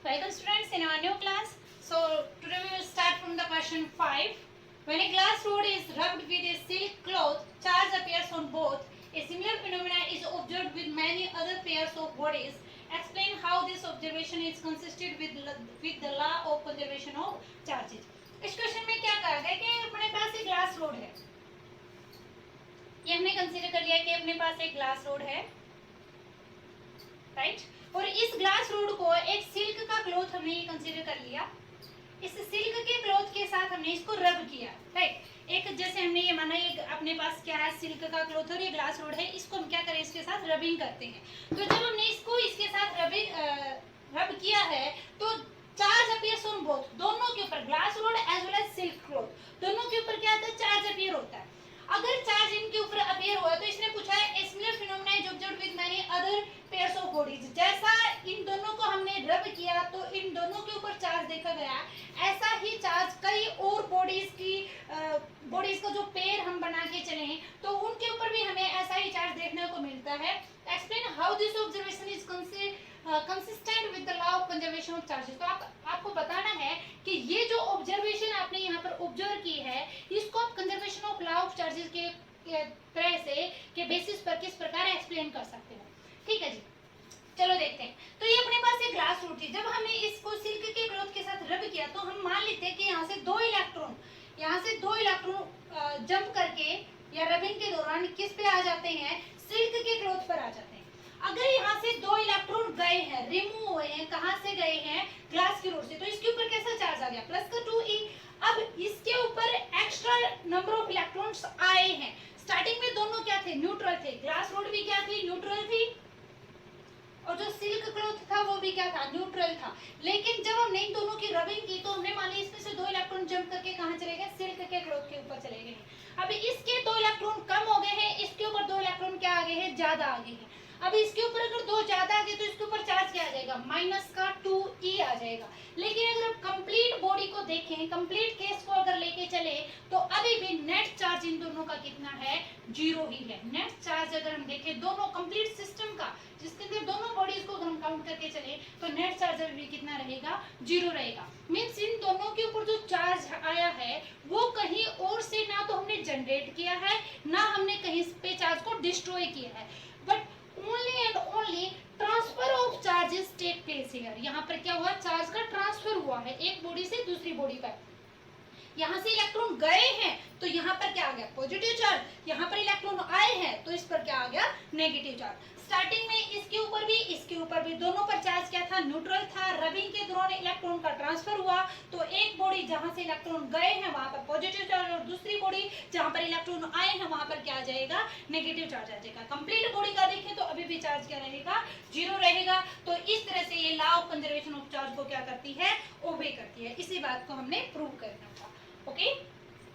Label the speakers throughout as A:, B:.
A: Welcome students in our new class. So today we will start from the question 5. When a glass rod is rubbed with a silk cloth, charge appears on both. A similar phenomenon is observed with many other pairs of bodies. Explain how this observation is consistent with the law of conservation of charges. इस question में क्या कहा गया कि अपने पास एक glass rod है, ये हमने कंसीडर कर लिया कि अपने पास एक ग्लास रोड है, राइट। और इस ग्लास रोड को एक सिल्क का क्लॉथ हमने ये कंसीडर कर लिया, इस सिल्क के क्लॉथ के साथ हमने इसको रब किया, राइट। एक जैसे हमने ये माना ये अपने पास क्या है, सिल्क का क्लॉथ और ये ग्लास रोड है, इसको हम क्या करें, इसके साथ रबिंग करते हैं। तो जब हमने इसको इसके साथ रब किया है तो चार्ज अपीयर्स ऑन बोथ, दोनों के ऊपर glass rod as well as silk cloth दोनों के ऊपर क्या होता है, चार्ज अपीयर होता है। अगर चार्ज इनके ऊपर अपीयर हुआ तो इसने पूछा है similar phenomena is observed with many other pairs of bodies, जैसा इन दोनों को हमने रब किया तो इन दोनों के ऊपर चार्ज देखा गया, ऐसा ही चार्ज कई और बॉडीज का जो पेयर हम बना के चले तो उनके ऊपर भी हमें ऐसा ही चार्ज देखने को मिलता है। Explain how this observation is consistent with the law of conservation of charges. तो आपको बताना है कि ये जो ऑब्जर्वेशन आपने यहाँ पर ऑब्जर्व की है इसको आप conservation of law of charges के तरह से के बेसिस पर किस प्रकार एक्सप्लेन कर सकते हो। ठीक है जी, चलो देखते हैं। तो ये अपने पास एक ग्लास रोड थी, जब हमने इसको सिल्क के क्लॉथ के साथ रब किया तो हम मान लेते हैं कि यहाँ से दो इलेक्ट्रॉन जंप करके या रबिंग के दौरान किस पे आ जाते हैं, सिल्क के क्लॉथ पर आ जाते हैं। अगर यहाँ से दो इलेक्ट्रॉन गए हैं, रिमूव हुए हैं, कहाँ से गए हैं, ग्लास की रोड से, तो इसके ऊपर कैसा चार्ज आ गया, प्लस का 2e। अब इसके ऊपर एक्स्ट्रा नंबर ऑफ इलेक्ट्रॉन्स आए हैं। स्टार्टिंग में दोनों क्या थे, न्यूट्रल थे, ग्लास रोड भी क्या थी, न्यूट्रल थी, और जो सिल्क क्लॉथ था वो भी क्या था, न्यूट्रल था। लेकिन जब हमने इन दोनों की रबिंग की तो हमने मान लिया इसमें से दो इलेक्ट्रॉन जंप करके कहाँ चले गए, सिल्क के क्लॉथ के ऊपर चले गए। अब इसके दो इलेक्ट्रॉन कम हो गए हैं, इसके ऊपर दो इलेक्ट्रॉन क्या आ गए हैं, ज्यादा आ गए हैं। अब इसके ऊपर अगर दो ज्यादा आ गए तो इसके ऊपर चार्ज क्या आ जाएगा, माइनस का 2e आ जाएगा। लेकिन अगर हम कंप्लीट बॉडी को देखें, कंप्लीट केस को अगर लेके चले तो अभी भी नेट चार्ज इन दोनों का कितना है, 0 ही है। नेट चार्ज अगर हम देखें दोनों कंप्लीट सिस्टम का, जिसके अंदर दोनों बॉडीज को हम काउंट करके चले तो नेट चार्ज अभी कितना रहेगा, 0 रहेगा। मींस इन दोनों के ऊपर जो चार्ज आया है वो कहीं और से ना तो हमने जनरेट किया है ना हमने कहीं पे चार्ज को डिस्ट्रॉय किया है, but only and only transfer of charges take place here। यहाँ पर क्या हुआ, चार्ज का ट्रांसफर हुआ है एक बॉडी से दूसरी बॉडी पर। यहाँ से इलेक्ट्रॉन गए हैं तो यहाँ पर क्या आ गया, पॉजिटिव चार्ज, यहाँ पर इलेक्ट्रॉन आए हैं तो इस पर क्या आ गया, नेगेटिव चार्ज। स्टार्टिंग में इसके ऊपर भी इसके ऊपर भी दोनों पर चार्ज क्या था, न्यूट्रल था। रबिंग के दौरान इलेक्ट्रॉन का ट्रांसफर हुआ तो एक बॉडी जहां से इलेक्ट्रॉन गए हैं वहां पर पॉजिटिव चार्ज, और दूसरी बॉडी जहां पर इलेक्ट्रॉन आए हैं वहां पर क्या आ जाएगा, नेगेटिव चार्ज आ जाएगा। कंप्लीट बॉडी का देखें तो अभी भी चार्ज क्या रहेगा, 0 रहेगा। तो इस तरह से ये law of conservation of charge को क्या करती है, ओबे करती है। इसी बात को हमने प्रूव करना था। Okay,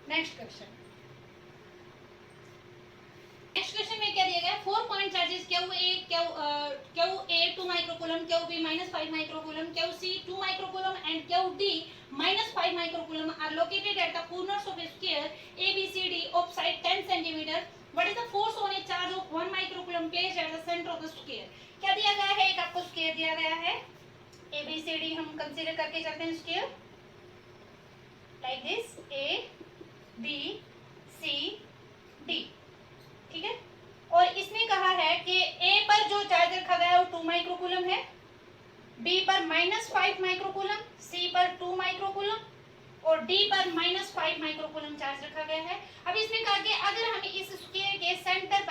A: next question. Next question में क्या दिया गया है, 4 point charges QA 2 microcoulomb, QB -5 microcoulomb, QC 2 microcoulomb and QD -5 microcoulomb are located at the corners of a square ABCD of side 10 cm. What is the force on a charge of 1 microcoulomb placed at the center of the square? क्या दिया गया है, एक आपको square दिया गया है, ABCD हम कंसीडर करके चलते हैं स्क्वायर लाइक दिस, ABCD, ठीक है। और इसने कहा है कि A पर जो चार्ज रखा गया है वो 2 माइक्रोकूलम है, B पर -5 माइक्रोकूलम, C पर 2 माइक्रोकूलम और D पर -5 माइक्रोकूलम चार्ज रखा गया है। अब इसने कहा कि अगर हमें इस स्क्वायर के सेंटर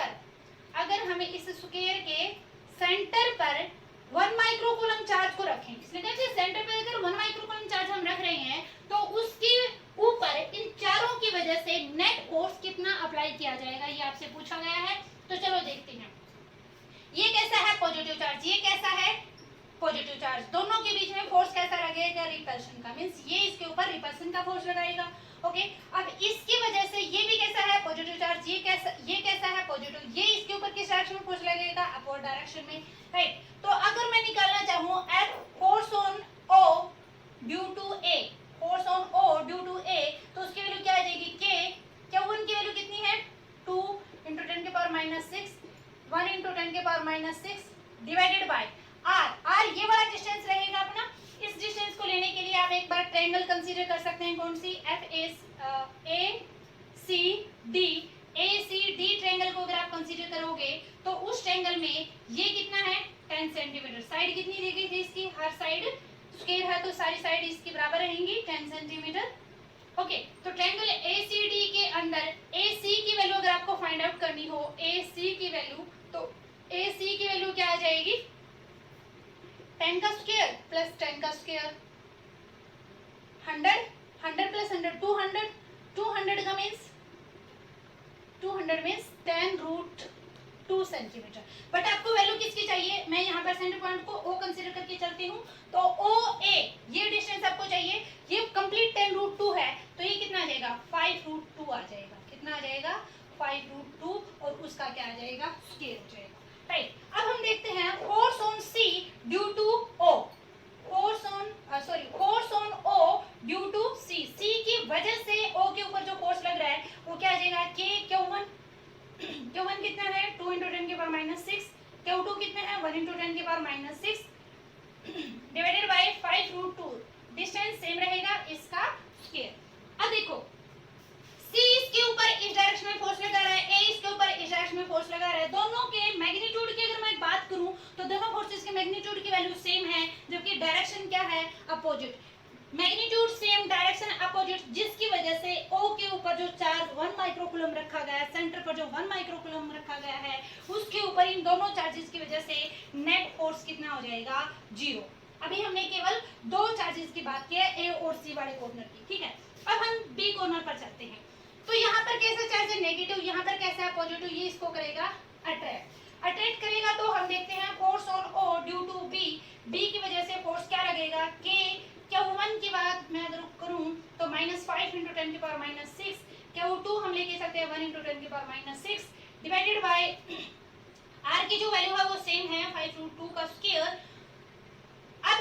A: पर 1 माइक्रोकूलम चार्ज को रखें, इसने कहा कि सेंटर पर अगर 1 माइक्रोकूलम चार्ज हम रख रहे हैं तो उसके ऊपर इन चारों की वजह से नेट फोर्स कितना अप्लाई किया जाएगा, ये आपसे पूछा गया है। तो चलो देखते हैं, ये कैसा है, पॉजिटिव चार्ज, ये कैसा है, पॉजिटिव चार्ज, दोनों के बीच में फोर्स कैसा लगेगा, रिपल्शन का, मींस ये इसके ऊपर रिपल्शन का फोर्स लगाएगा। ओके, अब इसकी वजह से ये भी कैसा है, पॉजिटिव चार्ज, ये कैसा है, पॉजिटिव, ये इसके ऊपर किस डायरेक्शन में फोर्स लगेगा, अपवर्ड डायरेक्शन में, राइट। तो अगर मैं निकालना चाहूं at force on O due to A, force on O due to A, तो उसकी वैल्यू क्या आ जाएगी, Q1 की वैल्यू कितनी है, 2 × 10⁻⁶ 1 × 10⁻⁶ डिवाइडेड बाय R ये वाला डिस्टेंस रहेगा अपना। इस एंगल कंसीडर कर सकते हैं, कौन सी, ए सी डी। ए सी डी ट्रायंगल को अगर आप कंसीडर करोगे तो उस ट्रायंगल में ये कितना है 10 सेंटीमीटर। साइड कितनी दी गई थी इसकी, हर साइड स्क्वायर है तो सारी साइड इसकी बराबर रहेंगी 10 सेंटीमीटर। ओके, तो ट्रायंगल एसीडी के अंदर AC की वैल्यू अगर आपको फाइंड आउट करनी हो, AC की वैल्यू, तो AC की वैल्यू क्या आ जाएगी, 10 का स्क्वायर प्लस 10 का स्क्वायर, 100, 100 प्लस 100 200, 200 का मीन्स 200 मीन्स 10√2 सेंटीमीटर। बट आपको वैल्यू किसकी चाहिए, मैं यहाँ पर सेंटर पॉइंट को O कंसीडर करके चलती हूँ, तो OA ये डिस्टेंस आपको चाहिए, ये कंप्लीट 10√2 है, तो ये कितना आ जाएगा 5√2 आ जाएगा, कितना आ जाएगा 5√2, और उसका क्या आ जाएगा स्क्वायर हो जाएगा, राइट। अब हम देखते हैं force on C due to O, force on O due to C, C की वजह से O के ऊपर जो फोर्स लग रहा है वो क्या आ जाएगा K Q1, Q1 कितना है 2 × 10 की पावर -6, Q2 कितना है 1 × 10 की power -6 divided by 5√2, distance same रहेगा, इसका स्क्वायर। अब देखो C इसके ऊपर इस डायरेक्शन में फोर्स लगा रहा है, A इसके ऊपर इस डायरेक्शन में फोर्स लगा रहा है, दोनों के मैग्नीट्यूड की अगर मैं बात करूं तो दोनों फोर्सेस के मैग्नीट्यूड की वैल्यू सेम है, जबकि डायरेक्शन क्या है opposite, magnitude same direction opposite, जिसकी वजह से O के ऊपर जो चार्ज 1 माइक्रोकूलम रखा गया है, सेंटर पर जो 1 माइक्रोकूलम रखा गया है, उसके ऊपर इन दोनों चार्जेस की वजह से नेट फोर्स कितना हो जाएगा 0। अभी हमने केवल दो चार्जेस की बात की है, A और C वाले कॉर्नर की, ठीक है। अब हम B कॉर्नर पर चलते हैं, तो यहाँ पर कैसा चार्ज है नेगेटिव, यहाँ पर कैसा है पॉजिटिव, ये इसको करेगा अट्रैक्ट करेगा, तो हम देखते हैं force on O due to B की वजह से फोर्स क्या लगेगा K, Q1 की बात मैं अगर करूं तो -5 × 10 की पावर -6, Q2 हम लेके सकते हैं 1 × 10 की पावर -6 डिवाइडेड बाय R की जो वैल्यू है वो सेम है 5√2 का स्क्वायर। अब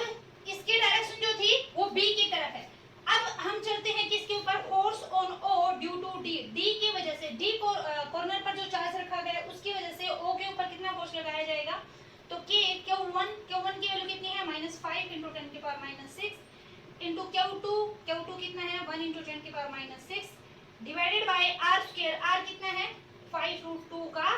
A: इसकी डायरेक्शन जो थी वो B की तरफ है, अब हम चलते हैं किसके ऊपर, force on O due to D की वजह से, D कॉर्नर पर जो चार्ज रखा गया है उसकी वजह से O के ऊपर कितना फोर्स लगाया जाएगा, तो Q1 की वैल्यू कितनी है -5 × 10 की पावर -6 इंटू Q2 कितना है 1 × 10 की power -6 divided by R², R कितना है 5√2 का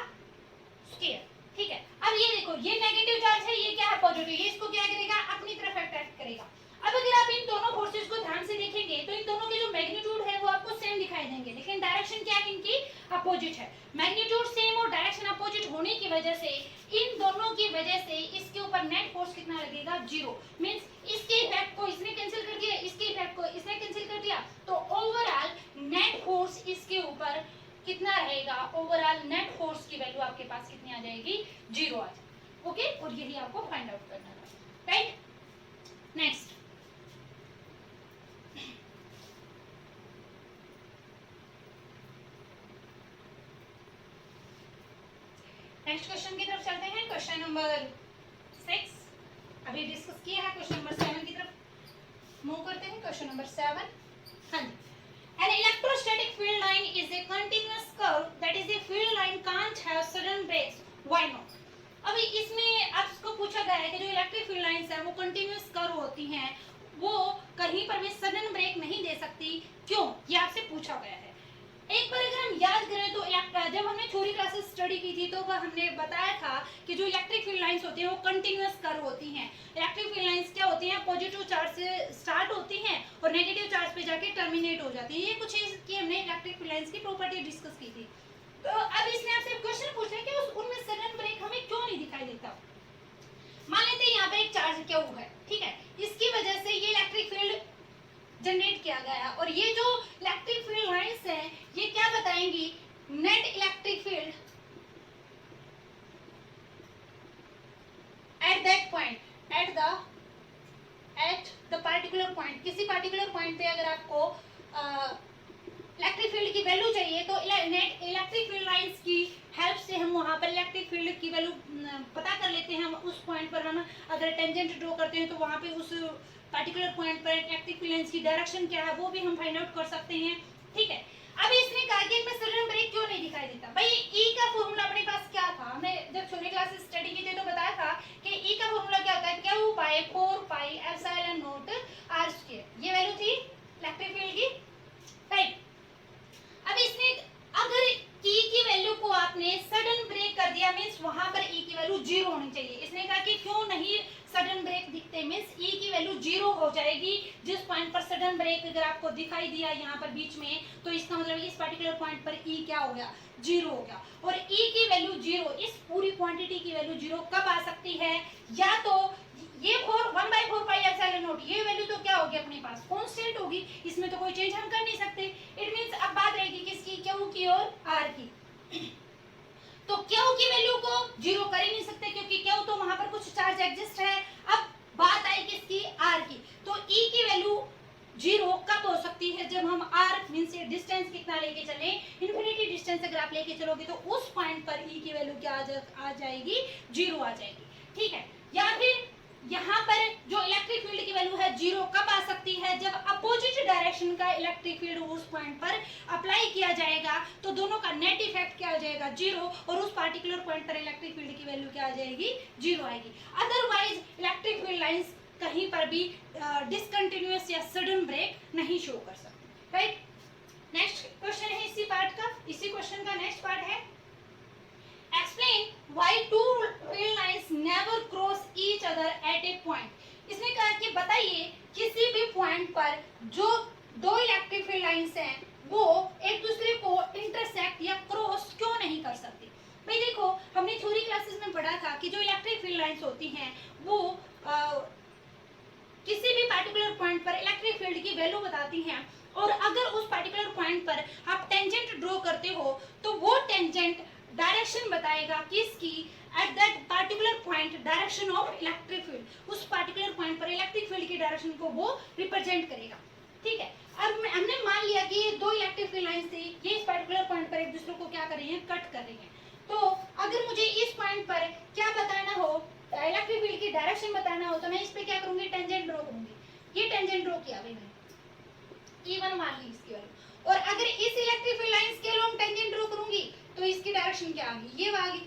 A: स्क्वायर, ठीक है। अब ये देखो ये नेगेटिव चार्ज है, ये क्या है पॉजिटिव, ये इसको क्या करेगा अपनी तरफ अट्रैक्ट करेगा। अब अगर आप इन दोनों फोर्सेस को ध्यान से देखेंगे तो इन दोनों के जो मैग्नीट्यूड है वो आपको सेम दिखाई देंगे, लेकिन डायरेक्शन क्या है इनकी अपोजिट है। मैग्नीट्यूड सेम और डायरेक्शन अपोजिट होने की वजह से इन दोनों की वजह से इसके ऊपर नेट फोर्स कितना लगेगा 0, मींस इसके इफेक्ट को इसने कैंसिल कर दिया, इसके इफेक्ट को इसने कैंसिल कर दिया, तो ओवरऑल नेट फोर्स इसके ऊपर कितना रहेगा, ओवरऑल नेट फोर्स की वैल्यू आपके पास कितनी आ जाएगी 0 आ जाएगी, ओके। और यही आपको फाइंड आउट करना है, राइट। नेक्स्ट क्वेश्चन की तरफ चलते हैं, क्वेश्चन नंबर 6 अभी डिस्कस किया है, क्वेश्चन नंबर 7 की तरफ मूव करते हैं। क्वेश्चन नंबर 7, हाँ जी, an electrostatic field line is a continuous curve, that is a field line can't have sudden breaks, why not। अभी इसमें आपको पूछा गया है कि जो इलेक्ट्रिक फील्ड लाइंस है वो कंटिन्यूअस कर्व होती हैं, वो कहीं पर भी सडन ब्रेक नहीं दे सकती, क्यों, ये आपसे पूछा गया है। एक बार अगर हम याद करें तो जब हमने थ्योरी क्लासेस स्टडी की थी तो वह हमने बताया था कि जो इलेक्ट्रिक फील्ड लाइंस होती हैं वो कंटिन्यूअस कर्व होती हैं। इलेक्ट्रिक फील्ड लाइंस क्या होती हैं, पॉजिटिव चार्ज से स्टार्ट होती हैं और नेगेटिव चार्ज पे जाके टर्मिनेट हो जाती हैं। ये कुछ इसकी हमने इलेक्ट्रिक फील्ड लाइंस की प्रॉपर्टी डिस्कस की थी। तो अब इसने आपसे क्वेश्चन पूछा कि उनमें सडन ब्रेक हमें क्यों नहीं दिखाई देता। मान लेते हैं यहाँ पे एक चार्ज क्या हुआ है, ठीक है, इसकी वजह से ये इलेक्ट्रिक फील्ड जनरेट किया गया, और ये जो इलेक्ट्रिक फील्ड लाइंस हैं ये क्या बताएंगी, net electric field at that point, at the particular point, किसी पार्टिकुलर पॉइंट पे अगर आपको इलेक्ट्रिक फील्ड की वैल्यू चाहिए तो नेट इलेक्ट्रिक फील्ड लाइंस की हेल्प से हम वहाँ पर इलेक्ट्रिक फील्ड की वैल्यू पता कर लेते हैं। उस पॉइंट पर हम अगर टेंजेंट ड्रॉ करते हैं तो वहाँ पे उस पार्टिकुलर पॉइंट पर इलेक्ट्रिक फील्ड लाइंस की डायरेक्शन क्या है वो भी हम फाइंड आउट कर सकते हैं, ठीक है। अब इसने कहा कि इनमें सडन ब्रेक क्यों नहीं दिखाई देता। भाई ई का फॉर्मूला अपने पास क्या था, हमने जब थ्योरी क्लासेस स्टडी की थी तो बताया था कि ई का फॉर्मूला क्या होता है, Q/4 pi epsilon not r², ये वैल्यू थी क्यों नहीं सडन ब्रेक दिखते, मीन्स ई की वैल्यू 0 हो जाएगी जिस पॉइंट पर सडन ब्रेक अगर आपको दिखाई दिया यहाँ पर बीच में, तो इसका मतलब इस पर्टिकुलर पॉइंट पर ई क्या हो गया, 0 हो गया। और ई की वैल्यू 0, इस पूरी क्वांटिटी की वैल्यू 0 कब आ सकती है, या तो ये 1/4 पाई एप्सिलॉन नॉट, ये वैल्यू तो क्या होगी अपने पास, कांस्टेंट होगी, इसमें तो कोई चेंज हम कर नहीं सकते। इट मींस अब बात रहेगी किसकी, क्यू की और आर की। तो क्यू की वैल्यू को 0 कर ही नहीं सकते क्योंकि क्यू तो वहां पर कुछ चार्ज एग्जिस्ट है। अब बात आई किसकी, आर की। तो ई की वैल्यू 0 कब हो सकती है, जब हम आर मींस ये डिस्टेंस कितना लेके चले, इन्फिनिटी डिस्टेंस अगर आप लेके चलोगे तो उस पॉइंट पर ई की वैल्यू क्या आ जाएगी, 0 आ जाएगी। ठीक है, या फिर यहाँ पर जो इलेक्ट्रिक फील्ड की वैल्यू है 0 कब आ सकती है, जब अपोजिट डायरेक्शन का इलेक्ट्रिक फील्ड उस पॉइंट पर अप्लाई किया जाएगा तो दोनों का नेट इफेक्ट क्या आ जाएगा, 0, और उस पार्टिकुलर पॉइंट पर इलेक्ट्रिक फील्ड की वैल्यू क्या आ जाएगी, 0 आएगी। अदरवाइज इलेक्ट्रिक फील्ड लाइंस कहीं पर भी डिसकंटिन्यूअस या सडन ब्रेक नहीं शो कर सकती। राइट, नेक्स्ट क्वेश्चन है इसी पार्ट का, इसी क्वेश्चन का नेक्स्ट पार्ट है, explain why two field lines never cross each other at a point। इसने कहा कि बताइए किसी भी पॉइंट पर जो दो इलेक्ट्रिक फील्ड लाइंस हैं वो एक दूसरे को इंटरसेक्ट या क्रॉस क्यों नहीं कर सकती। भाई देखो, हमने थ्योरी क्लासेस में पढ़ा था कि जो इलेक्ट्रिक फील्ड लाइंस होती हैं वो किसी भी पर्टिकुलर पॉइंट पर इलेक्ट्रिक फील्ड की वैल्यू बताती हैं, और अगर उस पर्टिकुलर पॉइंट पर आप टेंजेंट ड्रॉ करते हो तो वो टेंजेंट डायरेक्शन बताएगा किसकी, at that particular point direction of electric field, उस पर्टिकुलर पॉइंट पर इलेक्ट्रिक फील्ड की डायरेक्शन को वो रिप्रेजेंट करेगा। ठीक है, अब हमने मान लिया कि ये दो इलेक्ट्रिक फील्ड लाइंस थी, ये इस पर्टिकुलर पॉइंट पर एक दूसरे को क्या कर रही हैं, कट कर रही हैं। तो अगर मुझे इस पॉइंट पर क्या बताना हो, इलेक्ट्रिक फील्ड की डायरेक्शन बताना हो, तो मैं इस पे क्या करूंगी, टेंजेंट ड्रॉ करूंगी। ये टेंजेंट ड्रॉ किया भाई मैंने, E1 मान ली इसकी वैल्यू, और अगर इस इलेक्ट्रिक फील्ड लाइंस के लॉन्ग टेंजेंट ड्रॉ करूंगी तो इसकी डायरेक्शन क्या आ गई, ये आ गई।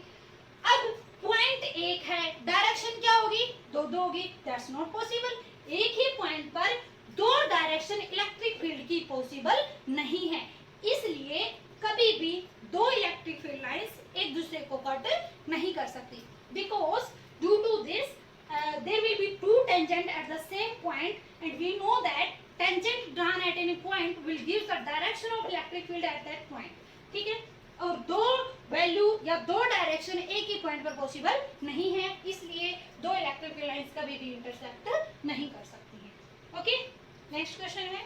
A: अब पॉइंट एक है, डायरेक्शन क्या होगी, दो दो होगी, दैट्स नॉट पॉसिबल। एक ही पॉइंट पर दो डायरेक्शन इलेक्ट्रिक फील्ड की पॉसिबल नहीं है, इसलिए कभी भी दो इलेक्ट्रिक फील्ड लाइंस एक दूसरे को कट नहीं कर सकती, because due to this there will be two tangent at the same point and we know that tangent drawn at any point will give the direction of electric field at that point। ठीक है, और दो value या दो direction एक ही point पर possible नहीं है, इसलिए दो इलेक्ट्रिक फील्ड लाइंस कभी भी इंटरसेक्ट नहीं कर सकती है। ओके, नेक्स्ट क्वेश्चन है,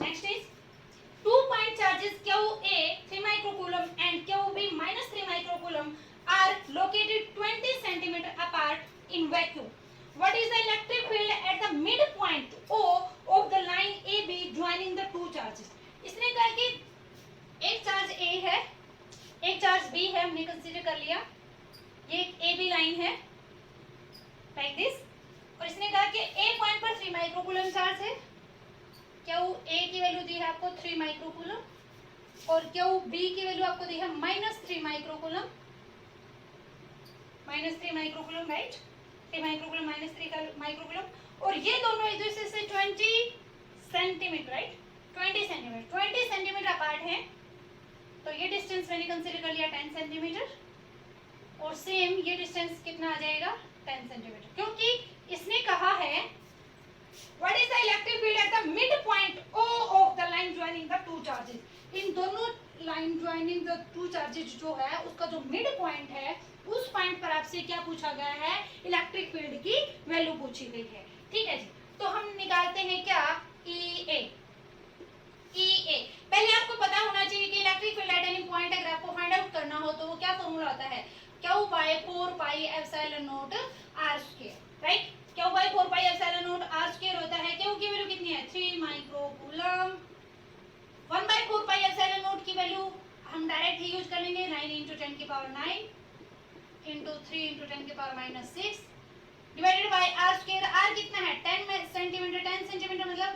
A: next is 2 point charges QA 3 microcoulomb and QB minus 3 microcoulomb are located 20 cm apart in vacuum। What is the electric field at the midpoint O of the line AB joining the two charges। इसने कहा कि एक charge A है, एक charge B है, हमने consider कर लिया, ये एक AB लाइन है लाइक दिस, और इसने कहा कि A पॉइंट पर 3 माइक्रोकूलम चार्ज है, क्यू ए की वैल्यू दी है आपको 3 माइक्रोकूलम और क्यू बी की वैल्यू आपको दी है -3 microcoulomb, -3 microcoulomb, right, 3 microcoulomb -3 microcoulomb, और ये दोनों एक दूसरे से 20 सेंटीमीटर, राइट, 20 सेंटीमीटर अपार्ट है, तो ये डिस्टेंस मैंने कंसीडर कर लिया 10 सेंटीमीटर, और सेम ये डिस्टेंस कितना आ जाएगा 10 सेंटीमीटर, क्योंकि इसने कहा है What is the electric field at the midpoint O of the line joining the two charges। इन दोनों line joining the two charges जो है उसका जो मिड पॉइंट है उस पॉइंट पर आपसे क्या पूछा गया है, इलेक्ट्रिक फील्ड की वैल्यू पूछी गई है। ठीक है जी, तो हम निकालते हैं क्या, EA। पहले आपको पता होना चाहिए कि electric field at any point अगर आपको फाइंड आउट करना हो तो वो क्या फॉर्मूला होता है, Q/4 pi epsilon not r square, right, Q/4 pi epsilon not r square होता है, Q की वैल्यू कितनी है 3 माइक्रोकूलम, 1/4 पाई एप्सिलॉन नॉट की वैल्यू हम डायरेक्ट ही यूज कर लेंगे, 9 × 10⁻⁹ × 3 × 10⁻⁶ divided by r square. r कितना है 10 सेंटीमीटर, 10 सेंटीमीटर मतलब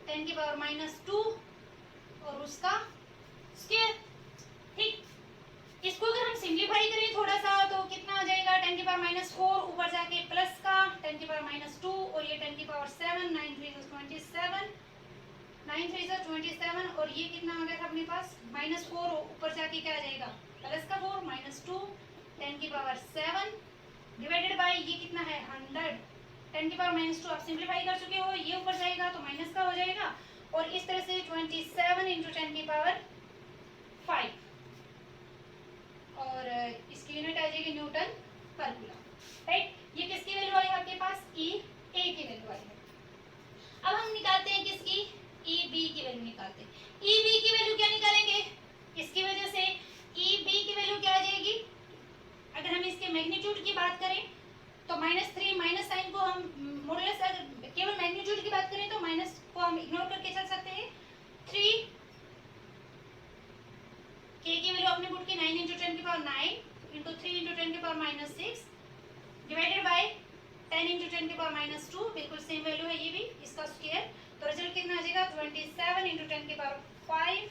A: 10⁻⁻2 और उसका स्क्वायर। ठीक, इसको अगर हम सिंप्लीफाई करें थोड़ा सा तो कितना आ जाएगा 10⁻⁴, ऊपर जाके प्लस का 10⁻2 और ये 10⁻7, 9 × 3 = 27, 9 3 27 और ये कितना आ गया था अपने पास -4, ऊपर जाके क्या आ जाएगा प्लस का 4 -2 10 की पावर 7 डिवाइडेड बाय ये कितना है 100 10 की पावर -2। आप सिंप्लीफाई कर चुके हो, ये ऊपर जाएगा तो माइनस का हो जाएगा और इस तरह से 27 इंटू 10 की पावर 5 और इसकी यूनिट आ जाएगी न्यूटन पर कूलम, राइट। ये किसकी वैल्यू आई आपके पास ई ए की वैल्यू आई है। अब हम निकालते हैं किसकी ई बी की वैल्यू निकालते हैं। ई बी की वैल्यू क्या निकालेंगे, इसकी वजह से ई बी की वैल्यू क्या आ जाएगी, अगर हम इसके मैग्नीट्यूड की बात करें तो -3 माइनस साइन को हम मॉडुलस, अगर केवल मैग्नीट्यूड की बात करें तो माइनस को हम इग्नोर करके चल सकते हैं। 3 के की वैल्यू आपने पुट की 9 इंटू 10 की पावर 9 इंटू 3 इंटू 10 की पावर -6 डिवाइडेड बाय 10 इंटू 10 की पावर -2, बिल्कुल सेम वैल्यू है ये भी, इसका स्क्वायर, तो रिजल्ट कितना आ जाएगा 27 इंटू 10 की पावर 5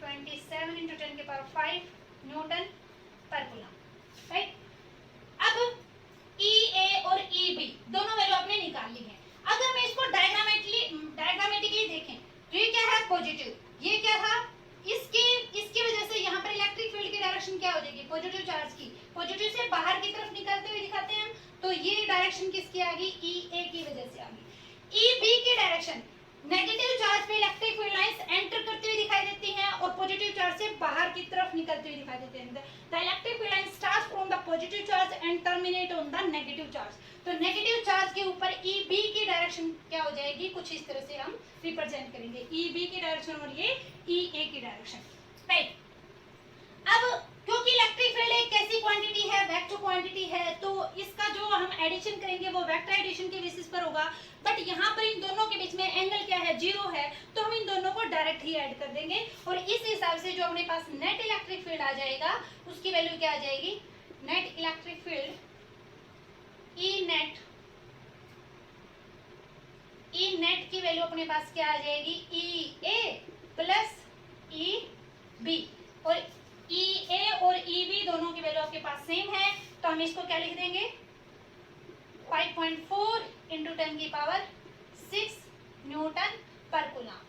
A: 27 इंटू 10 की पावर 5 न्यूटन पर कूलम, राइट। अब ई ए और ई बी दोनों वैल्यू आपने निकाल ली है। अगर मैं इसको डायग्रामेटिकली देखें तो ये क्या है पॉजिटिव, ये क्या था इसकी वजह से यहाँ पर इलेक्ट्रिक फील्ड की डायरेक्शन क्या हो जाएगी पॉजिटिव चार्ज की, पॉजिटिव से बाहर की तरफ निकलते हुए दिखाते हैं हम, तो ये डायरेक्शन किसकी आ गई ई ए की वजह से आ गई। ई बी की डायरेक्शन नेगेटिव चार्ज पे इलेक्ट्रिक फील्ड लाइंस एंटर करते हुए दिखाई देती हैं और पॉजिटिव चार्ज से बाहर की तरफ निकलते हुए दिखाई देते हैं। The electric field lines starts from the positive charge and terminate on the negative charge. तो नेगेटिव चार्ज के ऊपर ई बी की डायरेक्शन क्या हो जाएगी, कुछ इस तरह से हम रिप्रेजेंट करेंगे, ई बी की डायरेक्शन और ये ई ए की डायरेक्शन, राइट। अब क्योंकि इलेक्ट्रिक फील्ड एक कैसी क्वांटिटी है, वेक्टर क्वांटिटी है, तो इसका जो हम एडिशन करेंगे वो वेक्टर एडिशन के बेसिस पर होगा, बट यहाँ पर इन दोनों के बीच में एंगल क्या है 0 है, तो हम इन दोनों को डायरेक्ट ही ऐड कर देंगे और इस हिसाब से जो अपने पास नेट इलेक्ट्रिक फील्ड आ जाएगा उसकी वैल्यू क्या आ जाएगी, net electric field E net की वैल्यू अपने पास क्या आ जाएगी ई ए प्लस ई बी, और ई ए और ई बी दोनों की वैल्यू आपके पास सेम है, तो हम इसको क्या लिख देंगे 5.4 इंटू 10 की पावर 6 न्यूटन पर कूलम,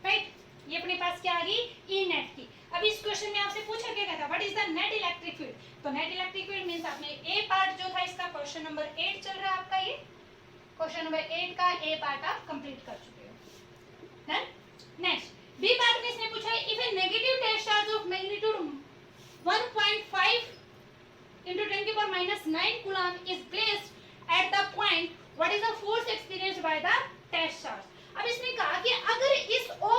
A: राइट। ये अपने पास क्या आ गई ई नेट की। अब इस क्वेश्चन में आपसे पूछा क्या था what is the net electric field, तो नेट इलेक्ट्रिक फील्ड मींस आपने ए पार्ट जो था इसका क्वेश्चन नंबर 8 चल रहा है आपका, ये क्वेश्चन नंबर 8 का ए पार्ट आप कंप्लीट कर चुके हो। डन। नेक्स्ट बी पार्ट में इसने पूछा है if a negative test charge of magnitude 1.5 into 10 की power -9 coulomb is placed at the point what is the force experienced by the test charge। अब इसने कहा कि अगर इस O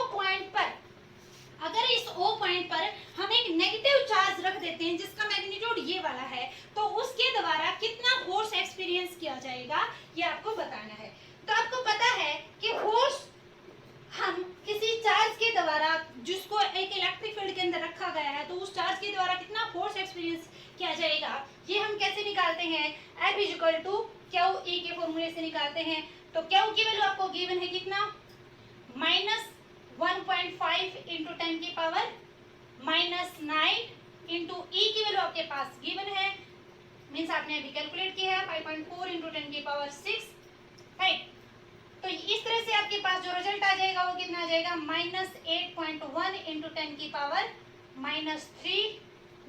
A: पॉइंट पर हम एक नेगेटिव चार्ज रख देते हैं जिसका मैग्नीट्यूड ये वाला है, तो उसके द्वारा कितना फोर्स एक्सपीरियंस किया जाएगा ये आपको बताना है। तो आपको पता है कि फोर्स हम किसी चार्ज के द्वारा जिसको एक इलेक्ट्रिक फील्ड के अंदर रखा गया है, तो उस चार्ज के द्वारा कितना फोर्स एक्सपीरियंस किया जाएगा ये हम कैसे निकालते हैं, F equal to q E के फॉर्मूले से निकालते हैं। तो क्यू की वैल्यू आपको गिवन है कितना -1.5 इंटू 10 की पावर -9 इंटू ई की वैल्यू आपके पास गिवन है, मीन्स आपने अभी कैलकुलेट किया है 5.4 इंटू 10 की पावर 6, राइट। तो इस तरह से आपके पास जो रिजल्ट आ जाएगा वो कितना आ जाएगा -8.1 इंटू 10 की पावर -3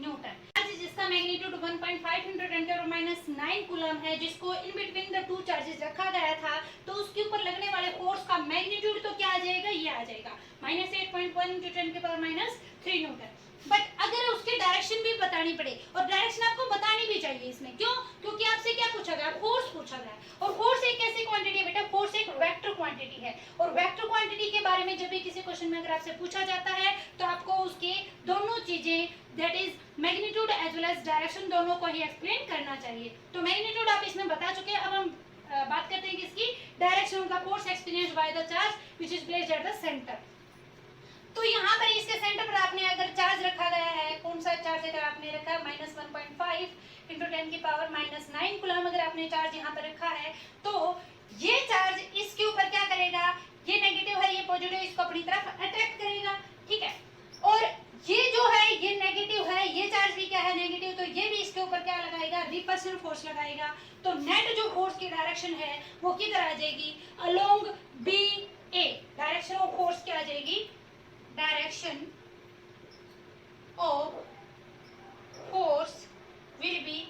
A: न्यूटन। जिसका मैग्नीट्यूड 1.5 इंटू 10 की पावर -9 कूलम है, जिसको in between the two charges रखा गया था, तो उसके ऊपर लगने वाले फोर्स का मैग्नीट्यूड तो क्या आ जाएगा, ये आ जाएगा -8.1 इंटू 10 की पावर -3 न्यूटन। बट अगर उसकी डायरेक्शन भी बतानी पड़े, और डायरेक्शन आपको बतानी भी चाहिए इसमें, क्यों, क्योंकि आपसे क्या पूछा गया, फोर्स पूछा गया, और फोर्स एक ऐसी क्वांटिटी है बेटा, फोर्स एक वेक्टर क्वांटिटी है, और वेक्टर क्वांटिटी के बारे में जब भी किसी क्वेश्चन में अगर आपसे पूछा जाता है तो आपको उसके दोनों चीजें that is magnitude as well as direction दोनों को ही एक्सप्लेन करना चाहिए। तो मैग्नीट्यूड आप इसमें बता चुके हैं, अब हम बात करते हैं किसकी, डायरेक्शन का force experienced by the charge which is placed at the centre. तो यहाँ पर इसके सेंटर पर आपने अगर चार्ज रखा गया है, कौन सा चार्ज अगर आपने रखा है -1.5 इंटू 10 की पावर -9 कूलम अगर आपने चार्ज यहाँ पर रखा है, तो ये चार्ज इसके ऊपर क्या करेगा, ये नेगेटिव है ये पॉजिटिव, इसको अपनी तरफ अट्रैक्ट करेगा, ठीक है। और ये जो है ये नेगेटिव है, ये चार्ज भी क्या है नेगेटिव, तो ये भी इसके ऊपर क्या लगाएगा, रिपल्शन फोर्स लगाएगा। तो नेट जो फोर्स की डायरेक्शन है वो किधर आ जाएगी, along B A, direction of force क्या आ जाएगी, direction of force will be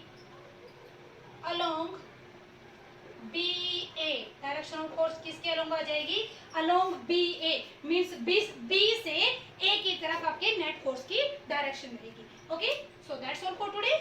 A: along B A, direction of force किसके अलोंग आ जाएगी, along B A, means B से ए की तरफ आपके नेट फोर्स की डायरेक्शन रहेगी. Okay, so that's all for today.